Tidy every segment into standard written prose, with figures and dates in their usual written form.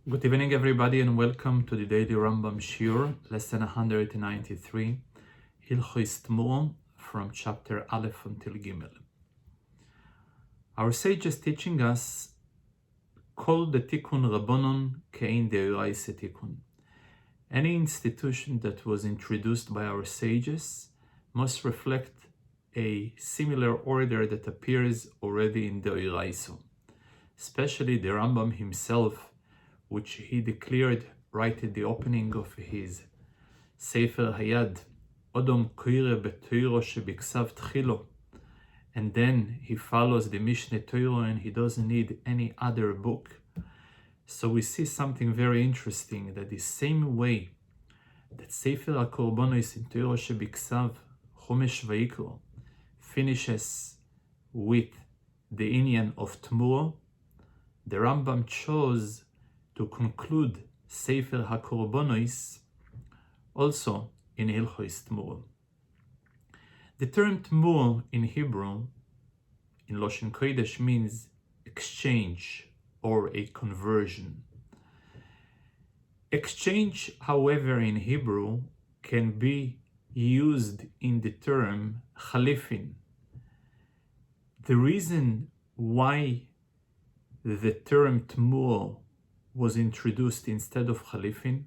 Good evening, everybody, and welcome to the daily Rambam Shiur, lesson 193, Hilchos Temurah, from chapter Aleph until Gimel. Our sage is teaching us, Kol de Tikkun Rabbanon kein deoraisa Tikkun. Any institution that was introduced by our sages must reflect a similar order that appears already in the deoraisa. Especially the Rambam himself, which he declared right at the opening of his Sefer Hayad, Odom koire b'Torah shebiksav tchilo, and then he follows the Mishneh Torah and he doesn't need any other book. So we see something very interesting, that the same way that Sefer HaKorbanos in Torah shebiksav Chomesh Vayikro finishes with the inyan of Temurah, the Rambam chose to conclude Sefer HaKorbanos also in Hilchos Temurah. The term Temurah in Hebrew, in Loshen Kodesh, means exchange or a conversion. Exchange, however, in Hebrew can be used in the term Chalifin. The reason why the term Temurah was introduced instead of Chalifin,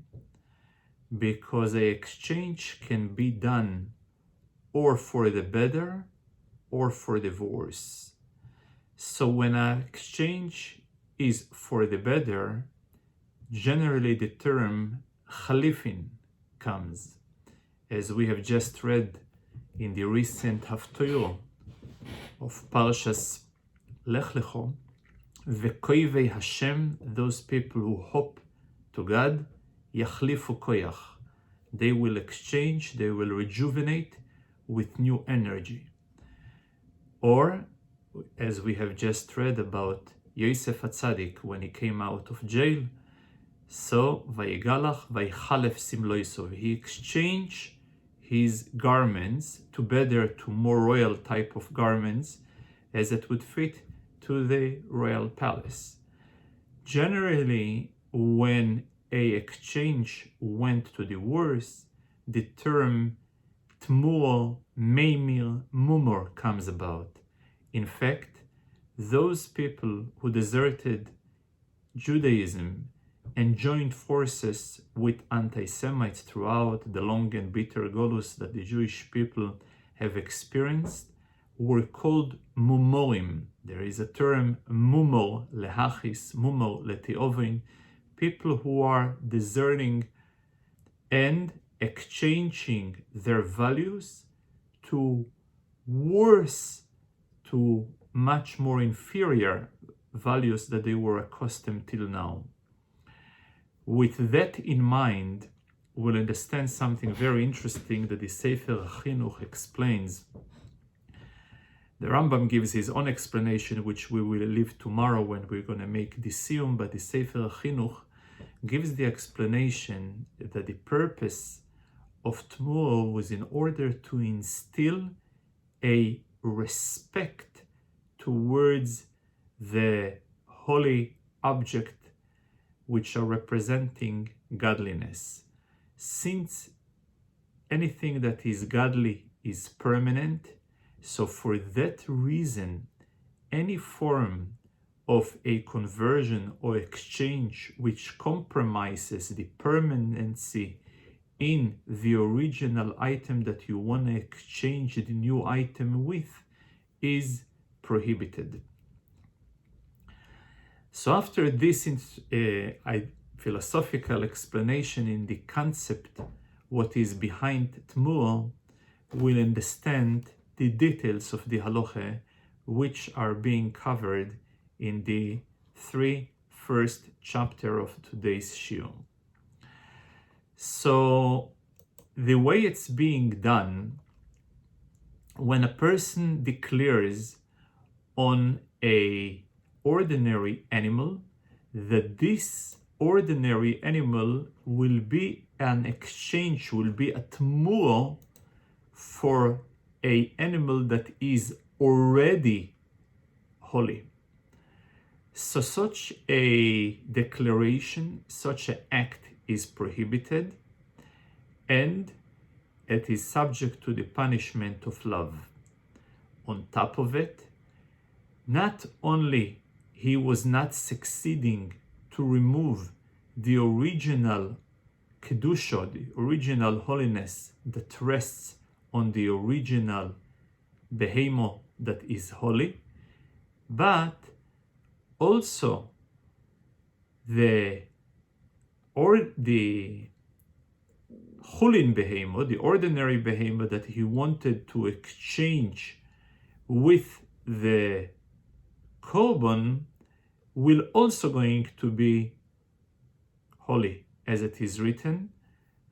because an exchange can be done or for the better or for the worse. So when an exchange is for the better, generally the term Chalifin comes, as we have just read in the recent Haftorah of Parshas Lech Lecho. V'koivei Hashem, those people who hope to God, yachlifu koyach, they will exchange, they will rejuvenate with new energy. Or, as we have just read about Yosef HaTzadik when he came out of jail, so vayigalach vayichalef simloisov, he exchanged his garments to better, to more royal type of garments, as it would fit to the royal palace. Generally, when a exchange went to the worse, the term Temurah, Meimir, Mumor comes about. In fact, those people who deserted Judaism and joined forces with anti-Semites throughout the long and bitter Golus that the Jewish people have experienced were called Mumorim. There is a term Mumor lehachis, Mumor letiovin, people who are deserting and exchanging their values to worse, to much more inferior values that they were accustomed till now. With that in mind, we'll understand something very interesting that the Sefer Chinuch explains. The Rambam gives his own explanation, which we will leave tomorrow when we're going to make the siyum, but the Sefer Chinuch gives the explanation that the purpose of Temurah was in order to instill a respect towards the holy object which are representing godliness. Since anything that is godly is permanent, so for that reason, any form of a conversion or exchange which compromises the permanency in the original item that you want to exchange the new item with is prohibited. So after this philosophical explanation in the concept, what is behind Temurah, we'll understand the details of the halacha, which are being covered in the first chapter of today's shiur. So the way it's being done, when a person declares on a ordinary animal that this ordinary animal will be an exchange, will be a Temurah for an animal that is already holy. So such a declaration, such an act is prohibited, and it is subject to the punishment of love. On top of it, not only he was not succeeding to remove the original kedusha, the original holiness that rests on the original behemoth that is holy, but also the chulin behemoth, the ordinary behemoth that he wanted to exchange with the korban, will also going to be holy, as it is written,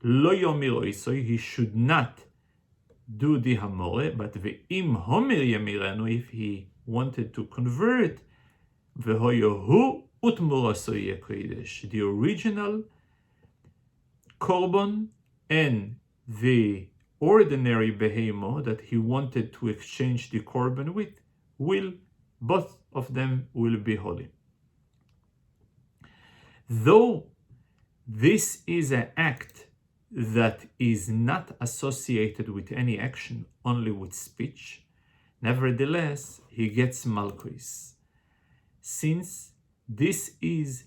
lo yomir oisoi, he should not do the hamore, but ve'im homer yamirenu, if he wanted to convert, vehoyohu utmurasoi yakodesh, the original korban and the ordinary behemoth that he wanted to exchange the korban with, both of them will be holy. Though this is an act that is not associated with any action, only with speech, nevertheless, he gets malchus. Since this is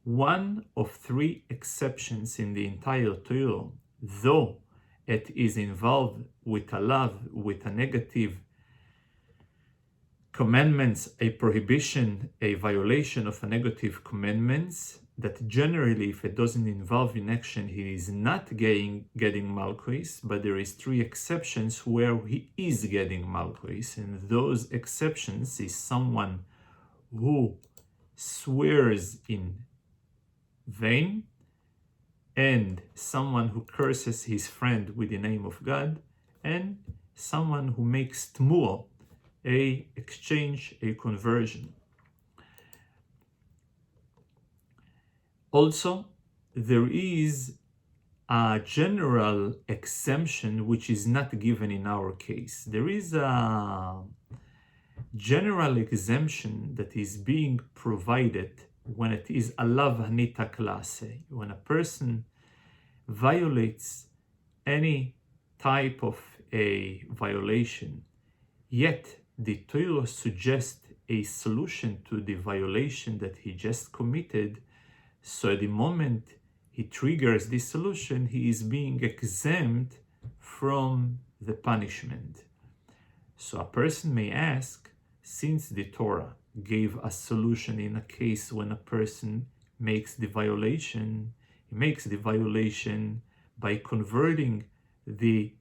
one of 3 exceptions in the entire Torah, though it is involved with a love, with a negative commandments, a prohibition, a violation of a negative commandments, that generally, if it doesn't involve in action, he is not getting malchus, but there is 3 exceptions where he is getting malchus, and those exceptions is someone who swears in vain, and someone who curses his friend with the name of God, and someone who makes Temurah, a exchange, a conversion. Also, there is a general exemption which is not given in our case. There is a general exemption that is being provided when it is a lav hanita klase, when a person violates any type of a violation, yet the Torah suggests a solution to the violation that he just committed. So at the moment he triggers this solution, he is being exempt from the punishment. So a person may ask, since the Torah gave a solution in a case when a person makes the violation, he makes the violation by converting the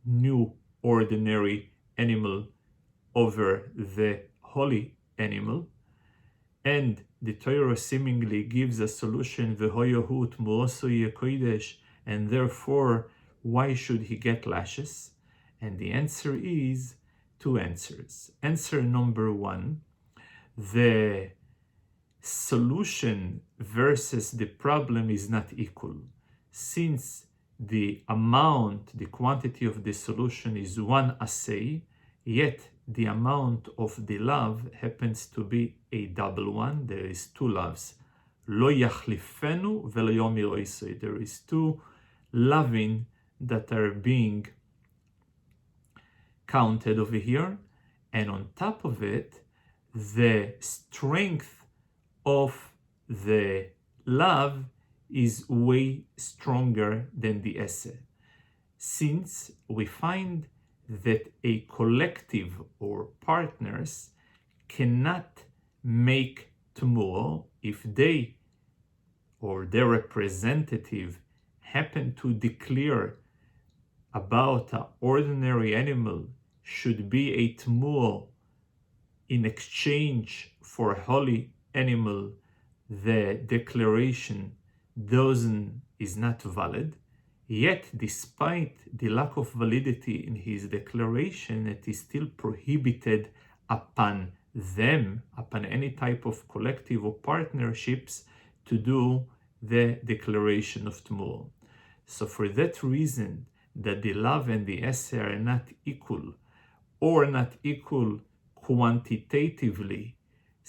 new ordinary animal over the holy animal, and the Torah seemingly gives a solution, and therefore, why should he get lashes? And the answer is 2 answers. Answer number 1, the solution versus the problem is not equal. Since the amount, the quantity of the solution is 1 assay, yet the amount of the love happens to be a double one. There is 2 loves. Lo yachlifenu velo yomir oisoi. There is 2 loving that are being counted over here. And on top of it, the strength of the love is way stronger than the essay. Since we find that a collective or partners cannot make Temurah if they or their representative happen to declare about an ordinary animal should be a Temurah in exchange for a holy animal, the declaration is not valid. Yet, despite the lack of validity in his declaration, it is still prohibited upon them, upon any type of collective or partnerships, to do the declaration of Temurah. So for that reason, that the love and the essay are not equal, or not equal quantitatively,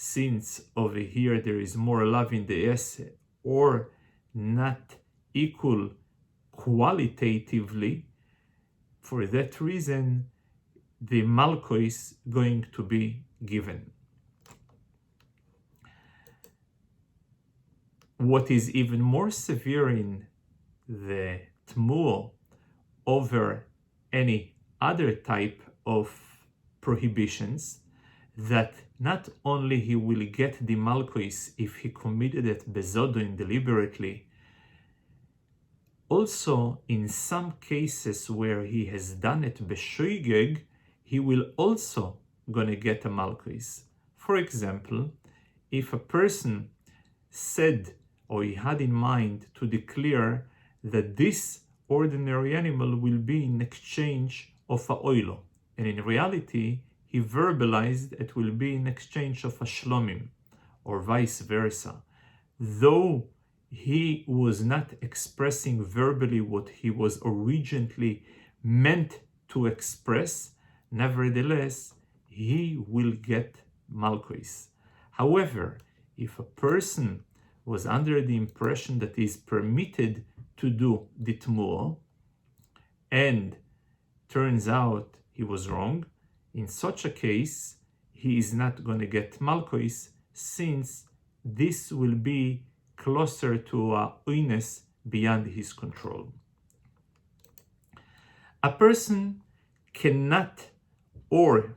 since over here there is more love in the esse, or not equal qualitatively, for that reason the malchus is going to be given. What is even more severe in the Temurah over any other type of prohibitions, that not only he will get the malchus if he committed it bezodin deliberately, also in some cases where he has done it beshoigeg, he will also gonna get a malchus. For example, if a person said or he had in mind to declare that this ordinary animal will be in exchange of a oilo, and in reality he verbalized it will be in exchange of a shlomim, or vice versa, though he was not expressing verbally what he was originally meant to express, nevertheless he will get malchus. However, if a person was under the impression that he is permitted to do the Temurah, and turns out he was wrong, in such a case he is not going to get malchus, since this will be closer to a oines beyond his control. A person cannot, or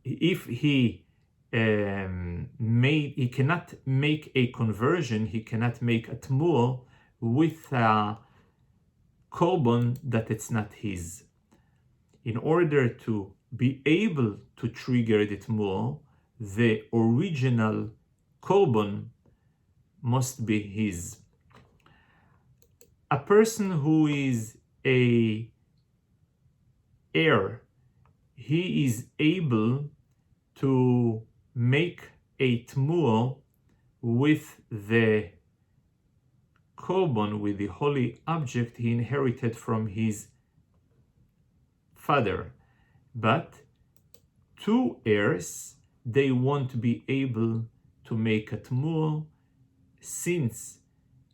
if he cannot make a conversion, he cannot make a Temurah with a korban that it's not his. In order to be able to trigger the Temurah, the original korban must be his. A person who is a heir, he is able to make a Temurah with the korban, with the holy object he inherited from his father. But two heirs, they won't be able to make a Temurah, since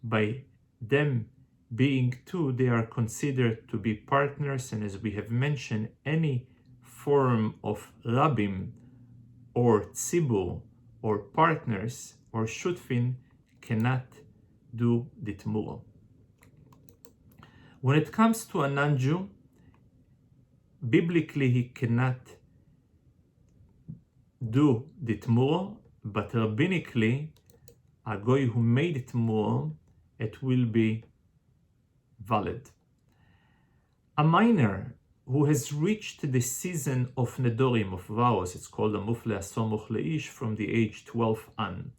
by them being two, they are considered to be partners, and as we have mentioned, any form of Rabbim or tzibur or partners or shutfin cannot do the Temurah. When it comes to a non-Jew, biblically he cannot do the Temurah, but rabbinically, a goy who made the Temurah, it will be valid. A minor who has reached the season of nedorim, of vows, it's called a mufle asomuch leish, from the age 12 on,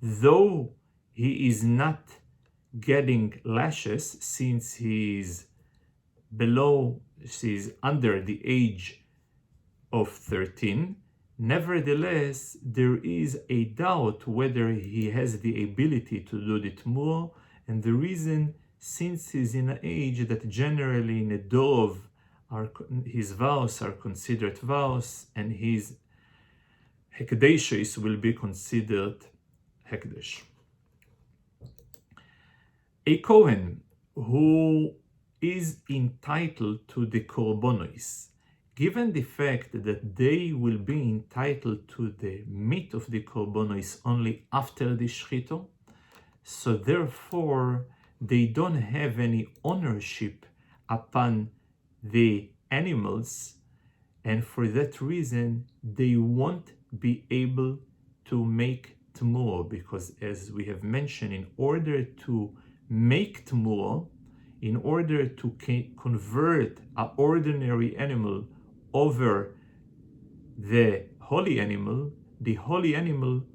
though he is not getting lashes since he is under the age of 13, nevertheless there is a doubt whether he has the ability to do the Temurah, and the reason, since he's in an age that generally in a dov his vows are considered vows, and his hekdeshis will be considered hekdesh. A Kohen who is entitled to the korbanos, given the fact that they will be entitled to the meat of the korbanos only after the shchito, so therefore they don't have any ownership upon the animals, and for that reason they won't be able to make Temurah, because as we have mentioned, in order to make Temurah, in order to convert an ordinary animal over the holy animal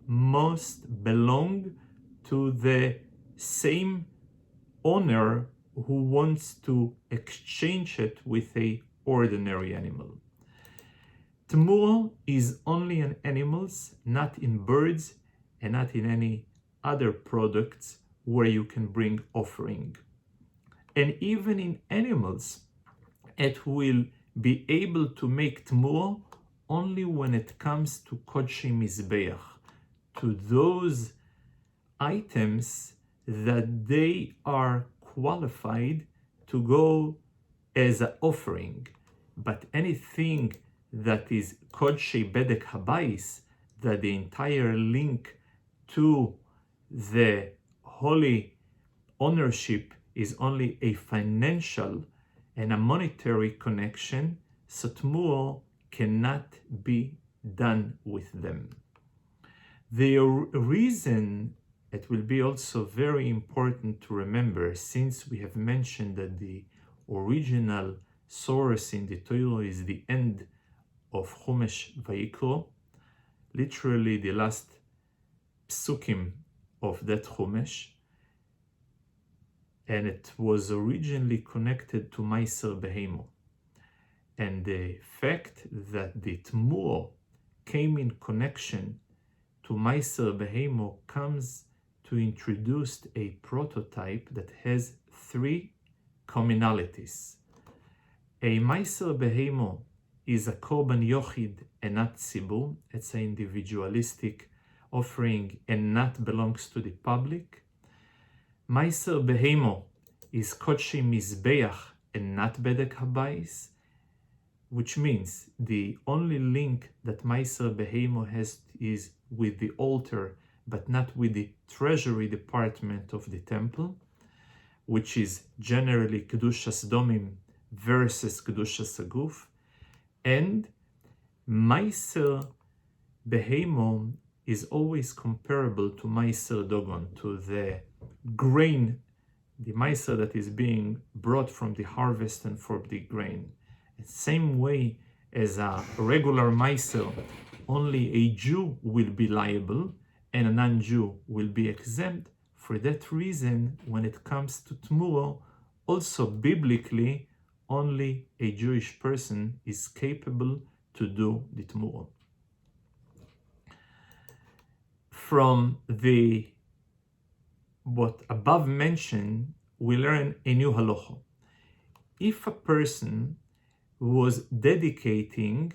must belong to the same owner who wants to exchange it with a ordinary animal. Temurah is only in animals, not in birds, and not in any other products where you can bring offering. And even in animals, it will be able to make Temurah only when it comes to Kodshei Mizbeach, to those items that they are qualified to go as an offering. But anything that is Kodshei Bedek Habayis, that the entire link to the holy ownership is only a financial and a monetary connection, so Temurah cannot be done with them. The reason, it will be also very important to remember, since we have mentioned that the original source in the Torah is the end of Chumash Vayikro, literally the last psukim of that Chumash, and it was originally connected to Meiser Behemo. And the fact that the Temurah came in connection to Meiser Behemo comes to introduce a prototype that has three commonalities. A Meiser Behemo is a Korban Yochid and not Tzibur. It's an individualistic offering and not belongs to the public. Meiser Behemo is Kodshei Mizbeach and not Bedek Habayis, which means the only link that Meiser Behemo has is with the altar, but not with the treasury department of the temple, which is generally Kedushas Domim versus Kedushas Aguf. And Meiser Behemo is always comparable to Meiser Dogon, to the grain, the Meiser that is being brought from the harvest and for the grain. The same way as a regular Meiser, only a Jew will be liable and a non-Jew will be exempt. For that reason, when it comes to Temurah, also biblically, only a Jewish person is capable to do the Temurah. From the what above mentioned, we learn a new halacha. If a person was dedicating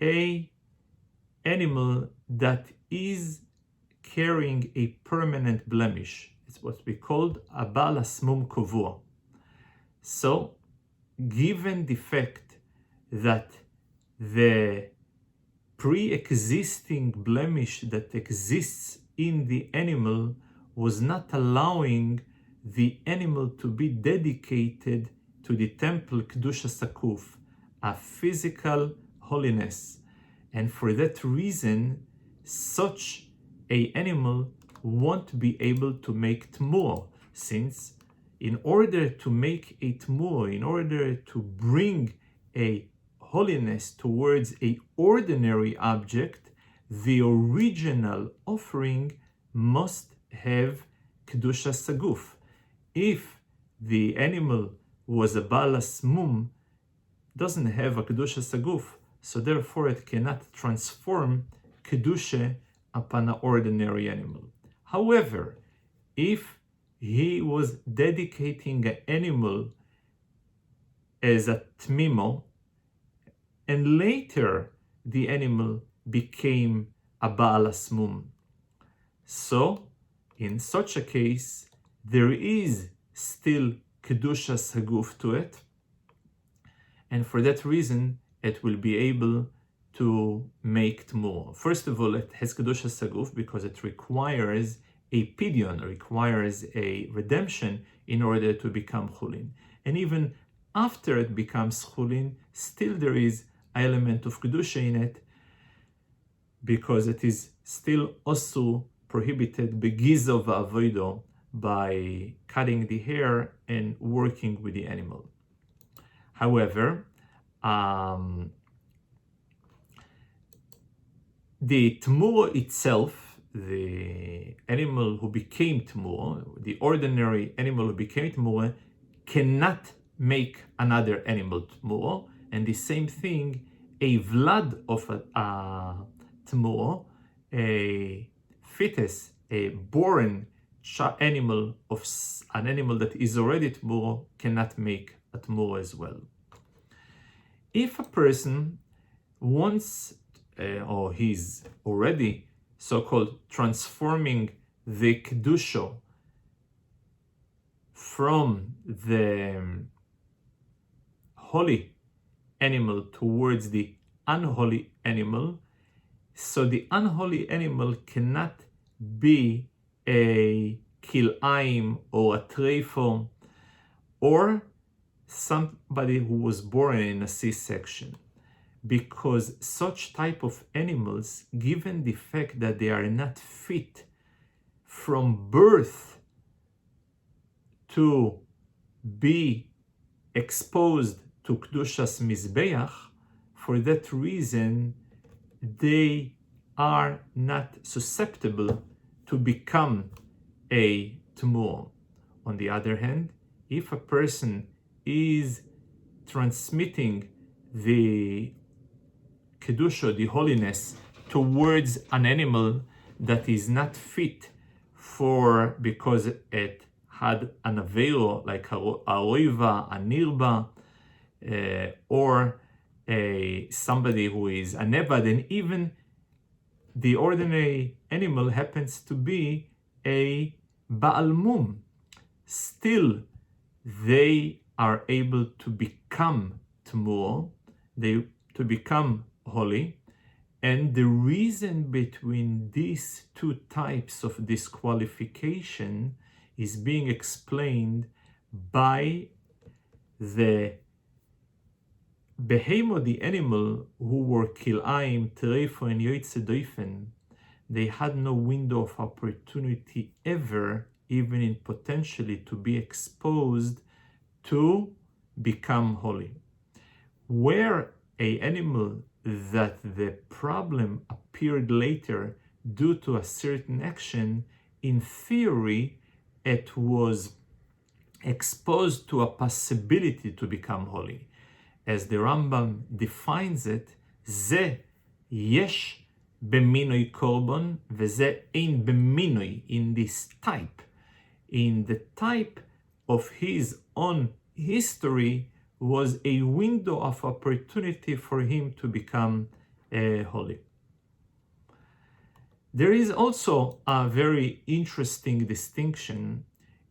a animal that is carrying a permanent blemish, it's what we called a Baal Asmum Kovua. So, given the fact that the pre-existing blemish that exists in the animal was not allowing the animal to be dedicated to the temple Kedusha Sakuf, a physical holiness. And for that reason, such a animal won't be able to make Temurah, since in order to make a Temurah, in order to bring a holiness towards a ordinary object, the original offering must have Kedusha Saguf. If the animal was a Baal Asmum, doesn't have a Kedusha Saguf, so therefore it cannot transform Kedusha upon an ordinary animal. However, if he was dedicating an animal as a Tmimo, and later the animal became a Baal Asmum, so in such a case, there is still Kedusha Saguf to it, and for that reason, it will be able to make Temurah. First of all, it has Kedusha Saguf because it requires a pidyon, requires a redemption in order to become Chulin. And even after it becomes Chulin, still there is an element of Kedusha in it, because it is still also prohibited begizo va'avodo, by cutting the hair and working with the animal. However, the Temurah itself, the animal who became Temurah, the ordinary animal who became Temurah, cannot make another animal Temurah, and the same thing, a vlad of a Temurah, a fetus, a born animal of an animal that is already Temurah, cannot make a Temurah as well. If a person wants or he's already so-called transforming the kedusha from the holy animal towards the unholy animal, so the unholy animal cannot be a kil'aim or a treifo or somebody who was born in a C-section, because such type of animals, given the fact that they are not fit from birth to be exposed to Kedushas Mizbeach, for that reason they are not susceptible to become a Temurah. On the other hand, if a person is transmitting the Kedusha, the holiness, towards an animal that is not fit for, because it had an avero, like a oiva, a nirba, or somebody who is a nevad, and even the ordinary animal happens to be a Baal Mum, still they are able to become Temurah, to become holy. And the reason between these two types of disqualification is being explained by the behemoth, the animal, who were kil'aim, treifo, and yoitze doifen. They had no window of opportunity ever, even in potentially, to be exposed to become holy. Where a animal that the problem appeared later due to a certain action, in theory, it was exposed to a possibility to become holy. As the Rambam defines it, ze yesh beminoi korban, veze ein beminoi, in this type. In the type of his own history was a window of opportunity for him to become holy. There is also a very interesting distinction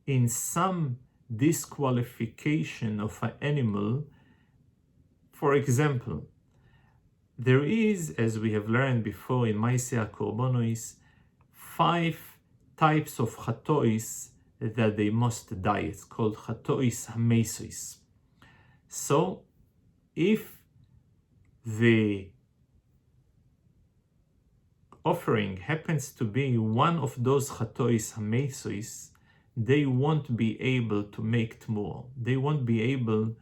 in some disqualification of an animal. For example, there is, as we have learned before in Maaseh HaKorbanos, 5 types of chatois that they must die. It's called chatois hamesos. So, if the offering happens to be one of those chatois hamesos, they won't be able to make Temurah. They won't be able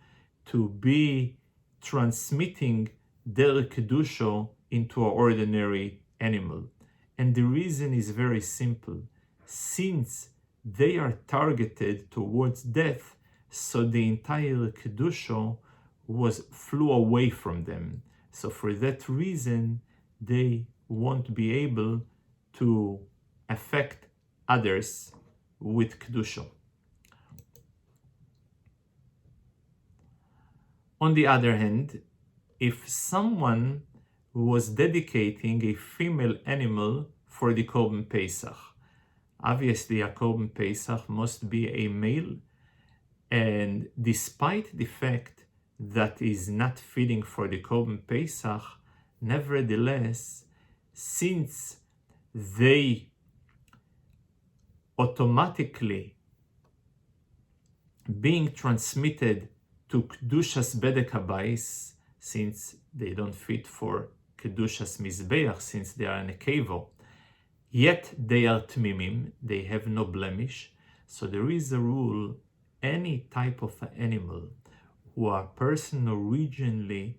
to be transmitting their kedusha into an ordinary animal. And the reason is very simple. Since they are targeted towards death, so the entire kedusha flew away from them. So for that reason, they won't be able to affect others with kedusha. On the other hand, if someone was dedicating a female animal for the Korban Pesach, obviously a Korban Pesach must be a male, and despite the fact that is not fitting for the Korban Pesach, nevertheless, since they automatically being transmitted to Kedushas Bedek HaBais, since they don't fit for Kedushas Mizbeach, since they are an Ekevo, yet they are Tmimim, they have no blemish. So there is a rule, any type of animal who a person originally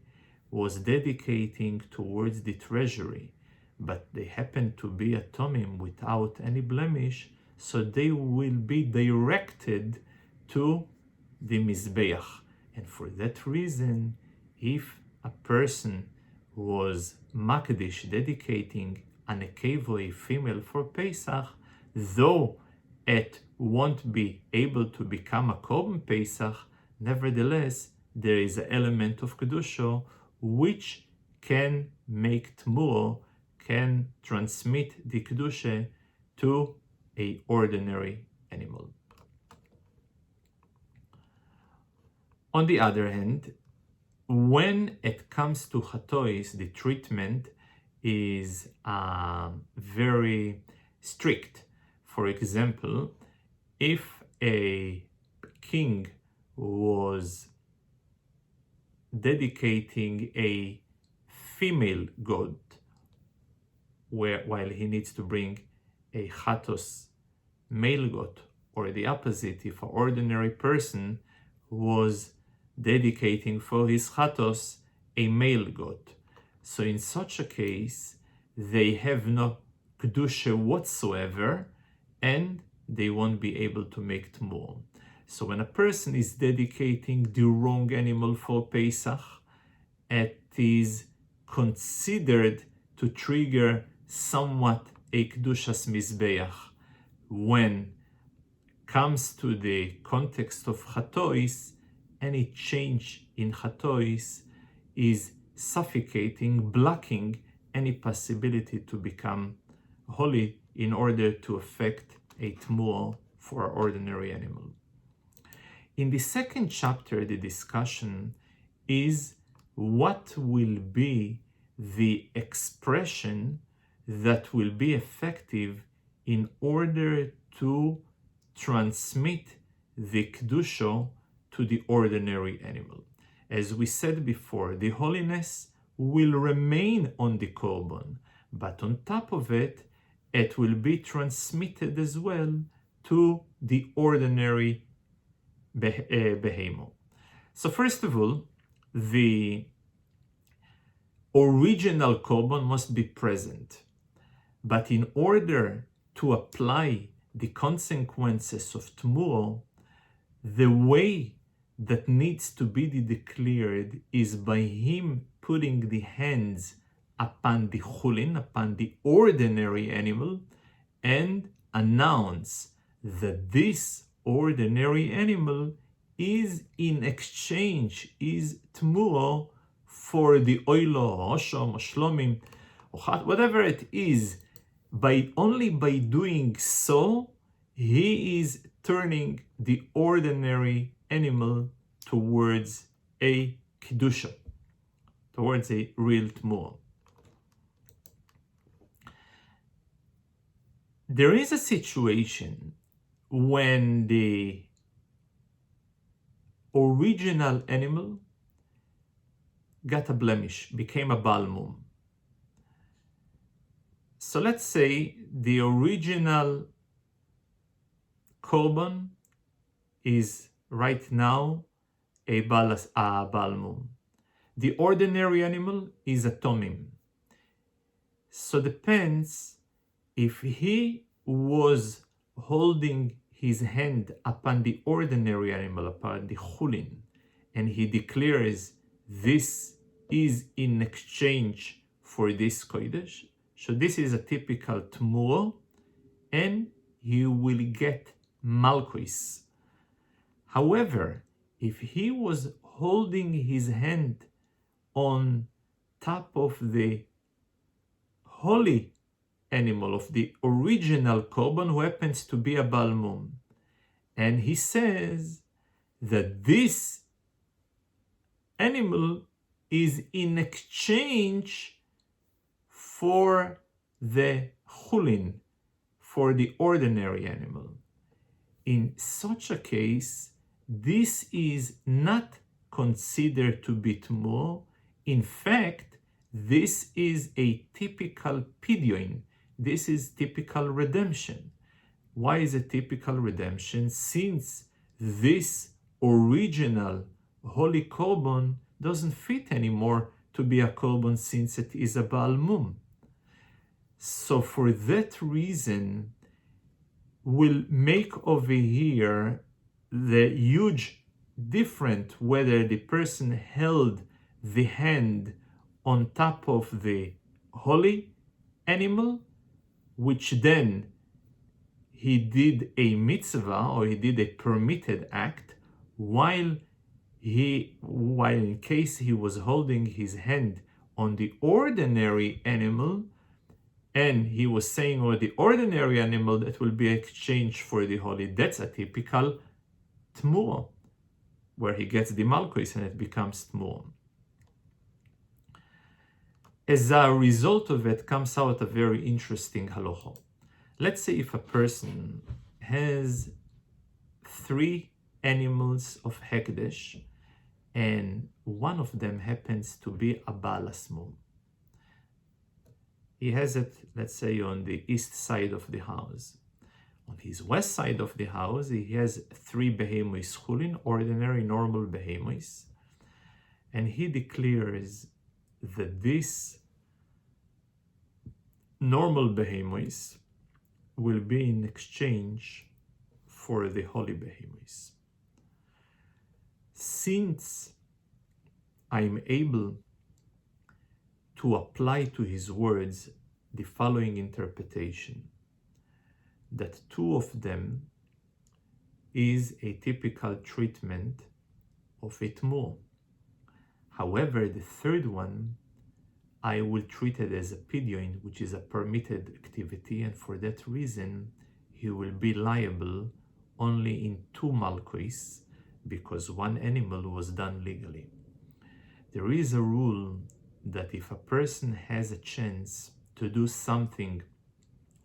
was dedicating towards the treasury, but they happen to be a Tomim without any blemish, so they will be directed to the Mizbeach. And for that reason, if a person was Makdish, dedicating an Ekevo, a female, for Pesach, though it won't be able to become a Korban Pesach, nevertheless, there is an element of Kedusha which can make Temurah, can transmit the kedusha to a ordinary animal. On the other hand, when it comes to chatois, the treatment is very strict. For example, if a king was dedicating a female god while he needs to bring a chatos male god, or the opposite, if an ordinary person was dedicating for his chatos a male god. So in such a case, they have no kedusha whatsoever, and they won't be able to make Temurah. So when a person is dedicating the wrong animal for Pesach, it is considered to trigger somewhat a kedushas mizbeach. When comes to the context of chatois, any change in chatois is suffocating, blocking any possibility to become holy in order to effect a Temurah for an ordinary animal. In the second chapter, the discussion is what will be the expression that will be effective in order to transmit the kedusha to the ordinary animal. As we said before, the holiness will remain on the korban, but on top of it, it will be transmitted as well to the ordinary behemoth. So first of all, the original korban must be present, but in order to apply the consequences of Temurah, the way that needs to be declared is by him putting the hands upon the chulin, upon the ordinary animal, and announce that this ordinary animal is in exchange, is Temurah for the oilo, oshom, shlomim, whatever it is. Only by doing so, he is turning the ordinary animal towards a kedusha, towards a real Temurah. There is a situation when the original animal got a blemish, became a balmum. So let's say the original korban is right now a balmum. The ordinary animal is a tomim. So depends if he was holding his hand upon the ordinary animal, upon the chulin, and he declares this is in exchange for this kodesh. So this is a typical Temurah, and he will get malchus. However, if he was holding his hand on top of the holy animal of the original korban, who happens to be a balmum, and he says that this animal is in exchange for the chulin, for the ordinary animal. In such a case, this is not considered to be Temurah. In fact, this is a typical pidyon. This is typical redemption. Why is it typical redemption? Since this original holy korban doesn't fit anymore to be a korban, since it is a balmum. So for that reason, we'll make over here the huge difference whether the person held the hand on top of the holy animal, which then he did a mitzvah, or he did a permitted act, while in case he was holding his hand on the ordinary animal, and he was saying, or the ordinary animal that will be exchanged for the holy, that's a typical Temurah, where he gets the Malchus and it becomes Temurah. As a result of it comes out a very interesting halacha. Let's say if a person has 3 animals of Hekdesh and one of them happens to be a Balas Mum. He has it, let's say, on the east side of the house. On his west side of the house, he has 3 behemoths, chulin, ordinary, normal behemoths. And he declares that this normal behemoths will be in exchange for the holy behemoths. Since I'm able to apply to his words the following interpretation, that 2 of them is a typical treatment of a Temurah. However, the 3rd one, I will treat it as a pidyon, which is a permitted activity, and for that reason, he will be liable only in 2 malchus, because 1 animal was done legally. There is a rule that if a person has a chance to do something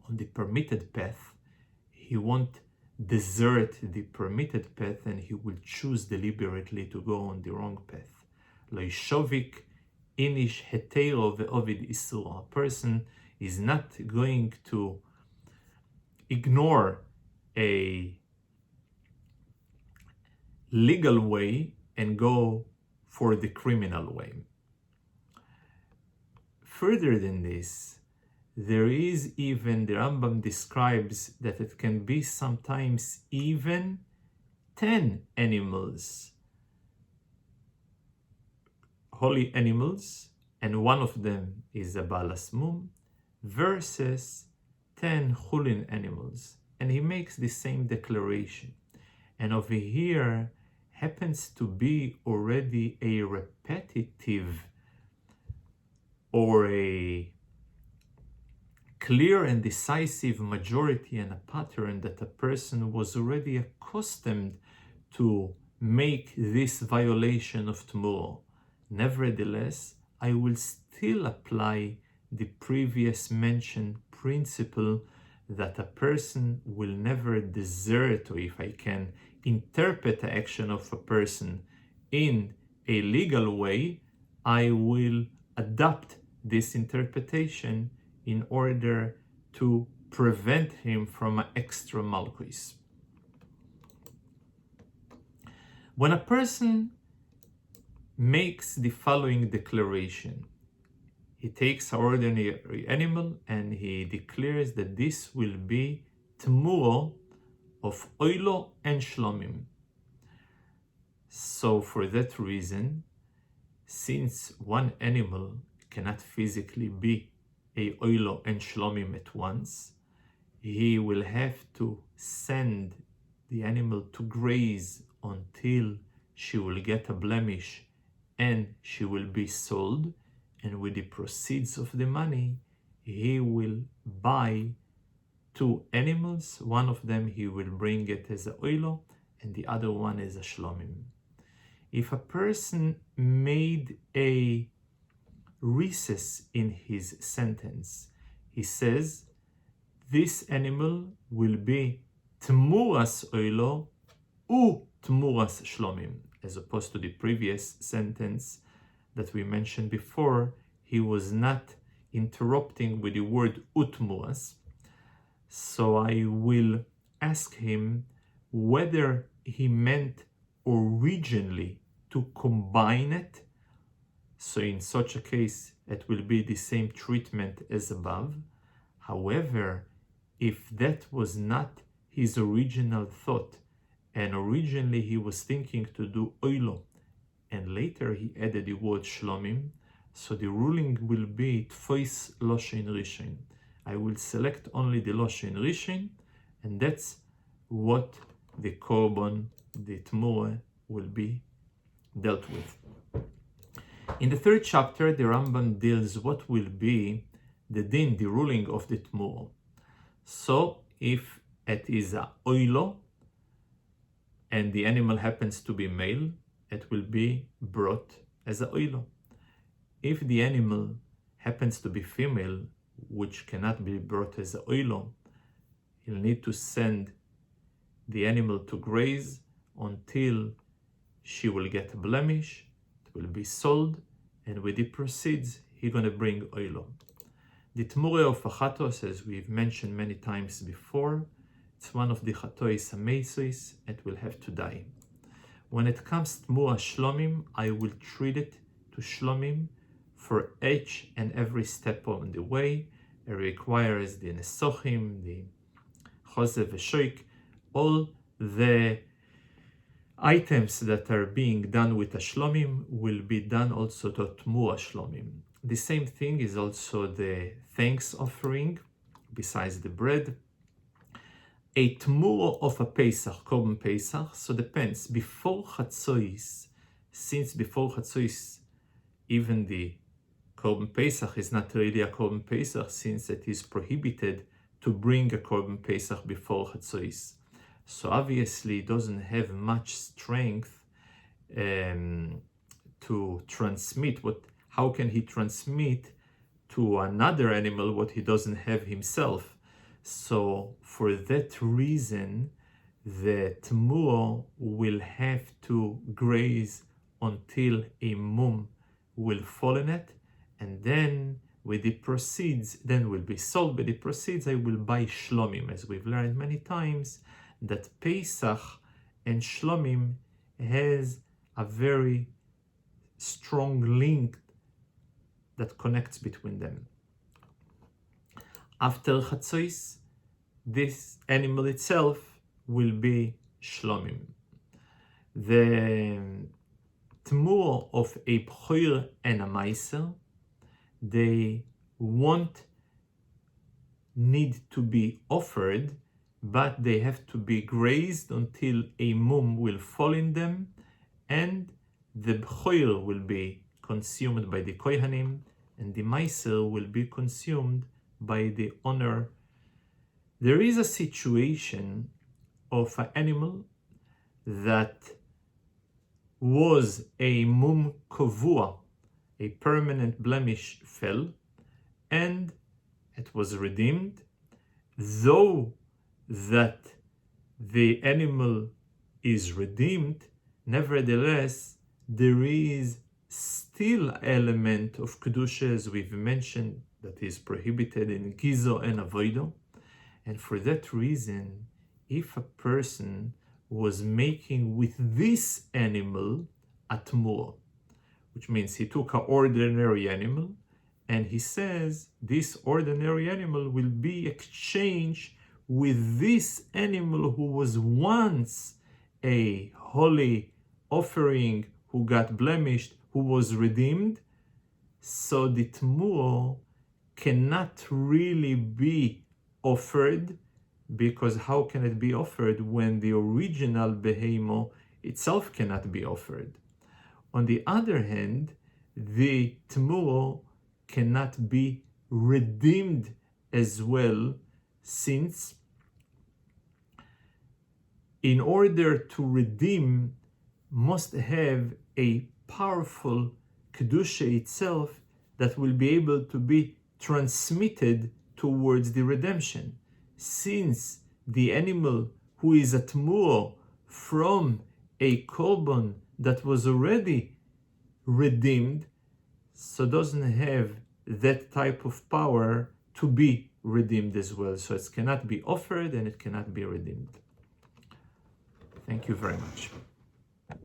on the permitted path, he won't desert the permitted path and he will choose deliberately to go on the wrong path. Lo yishovik inish hetero ve'ovid isur. A person is not going to ignore a legal way and go for the criminal way. Further than this, there is even, the Rambam describes that it can be sometimes even 10 animals, holy animals, and one of them is a Balas Mum, versus 10 chulin animals. And he makes the same declaration. And over here happens to be already a repetitive or a clear and decisive majority and a pattern that a person was already accustomed to make this violation of Temurah. Nevertheless, I will still apply the previous mentioned principle that a person will never desert, or if I can interpret the action of a person in a legal way, I will adopt this interpretation in order to prevent him from an extra malchus. When a person makes the following declaration, he takes an ordinary animal and he declares that this will be Temurah of oilo and shlomim. So for that reason, since one animal cannot physically be a oilo and shlomim at once, he will have to send the animal to graze until she will get a blemish and she will be sold, and with the proceeds of the money he will buy 2 animals. One of them he will bring it as a oilo and the other one as a shlomim. If a person made a recess in his sentence, he says this animal will be Temuras oilo u Temuras shlomim, as opposed to the previous sentence that we mentioned before. He was not interrupting with the word utmuras. So I will ask him whether he meant originally to combine it. So in such a case, it will be the same treatment as above. However, if that was not his original thought, and originally he was thinking to do oilo, and later he added the word shlomim, so the ruling will be tfois loshin rishin. I will select only the loshin rishin, and that's what the korban, the Temurah, will be dealt with. In the 3rd chapter, the Rambam deals what will be the din, the ruling of the Temurah. So if it is a oilo and the animal happens to be male, it will be brought as a oilo. If the animal happens to be female, which cannot be brought as a oilo, you'll need to send the animal to graze until she will get a blemish, it will be sold, and with the proceeds, he's going to bring oilo. The Temurah of a chatos, as we've mentioned many times before, it's one of the chatois amesis, it will have to die. When it comes to Temurah shlomim, I will treat it to shlomim for each and every step on the way. It requires the nesochim, the chose v'shoik, all the items that are being done with a shlomim will be done also to Temurah shlomim. The same thing is also the thanks offering, besides the bread. A Temurah of a Pesach, Korban Pesach, so depends, before Chatzois, since before Chatzois, even the Korban Pesach is not really a Korban Pesach, since it is prohibited to bring a Korban Pesach before Chatzois. So obviously it doesn't have much strength to transmit. How can he transmit to another animal what he doesn't have himself? So for that reason, the Temurah will have to graze until a mum will fall in it, and then with the proceeds, then will be sold. With the proceeds, I will buy shlomim, as we've learned many times, that Pesach and shlomim has a very strong link that connects between them. After Chatzois, this animal itself will be shlomim. The Temurah of a bchoir and a meiser, they won't need to be offered, but they have to be grazed until a mum will fall in them, and the bchoir will be consumed by the kohanim, and the meiser will be consumed by the owner. There is a situation of an animal that was a mum kovua, a permanent blemish fell, and it was redeemed, though that the animal is redeemed, nevertheless, there is still element of kedusha, as we've mentioned, that is prohibited in gizo and avoido. And for that reason, if a person was making with this animal a temurah, which means he took an ordinary animal and he says this ordinary animal will be exchanged with this animal who was once a holy offering, who got blemished, who was redeemed, so the temurah cannot really be offered, because how can it be offered when the original behemoth itself cannot be offered? On the other hand, the temurah cannot be redeemed as well, since in order to redeem must have a powerful kedusha itself that will be able to be transmitted towards the redemption. Since the animal who is a temurah from a korban that was already redeemed, so doesn't have that type of power to be redeemed as well. So it cannot be offered and it cannot be redeemed. Thank you very much.